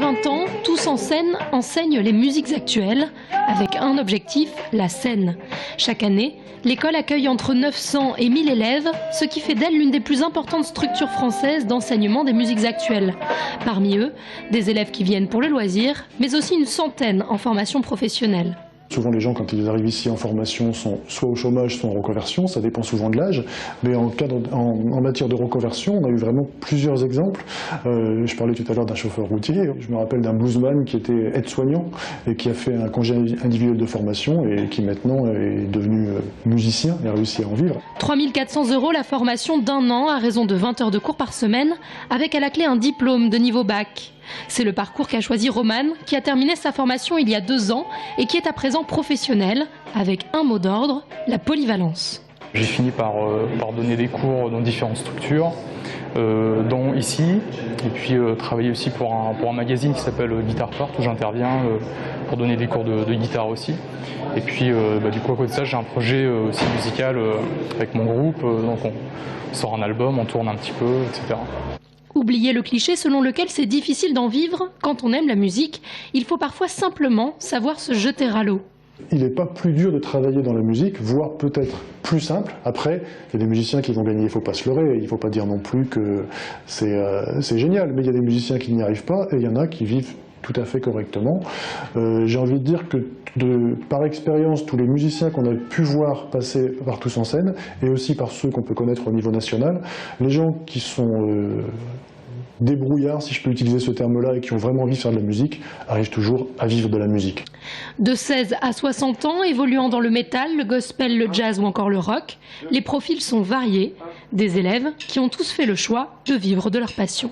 20 ans, Tous en scène enseigne les musiques actuelles avec un objectif, la scène. Chaque année, l'école accueille entre 900 et 1000 élèves, ce qui fait d'elle l'une des plus importantes structures françaises d'enseignement des musiques actuelles. Parmi eux, des élèves qui viennent pour le loisir, mais aussi une centaine en formation professionnelle. Souvent les gens quand ils arrivent ici en formation sont soit au chômage, soit en reconversion, ça dépend souvent de l'âge. Mais en matière de reconversion, on a eu vraiment plusieurs exemples. Je parlais tout à l'heure d'un chauffeur routier, je me rappelle d'un bluesman qui était aide-soignant et qui a fait un congé individuel de formation et qui maintenant est devenu musicien et a réussi à en vivre. 3 400 € la formation d'1 an à raison de 20 heures de cours par semaine, avec à la clé un diplôme de niveau bac. C'est le parcours qu'a choisi Romane, qui a terminé sa formation il y a 2 ans et qui est à présent professionnel, avec un mot d'ordre, la polyvalence. J'ai fini par donner des cours dans différentes structures, dont ici, et puis travailler aussi pour un magazine qui s'appelle Guitar Part, où j'interviens pour donner des cours de guitare aussi. Et puis du coup à côté de ça, j'ai un projet aussi musical avec mon groupe, donc on sort un album, on tourne un petit peu, etc. Oubliez le cliché selon lequel c'est difficile d'en vivre. Quand on aime la musique, il faut parfois simplement savoir se jeter à l'eau. Il n'est pas plus dur de travailler dans la musique, voire peut-être plus simple. Après, il y a des musiciens qui vont gagner, il ne faut pas se leurrer, il ne faut pas dire non plus que c'est génial, mais il y a des musiciens qui n'y arrivent pas et il y en a qui vivent tout à fait correctement. J'ai envie de dire que par expérience, tous les musiciens qu'on a pu voir passer par Tous en scène, et aussi par ceux qu'on peut connaître au niveau national, les gens qui sont débrouillards, si je peux utiliser ce terme-là, et qui ont vraiment envie de faire de la musique, arrivent toujours à vivre de la musique. De 16 à 60 ans, évoluant dans le métal, le gospel, le jazz ou encore le rock, les profils sont variés. Des élèves qui ont tous fait le choix de vivre de leur passion.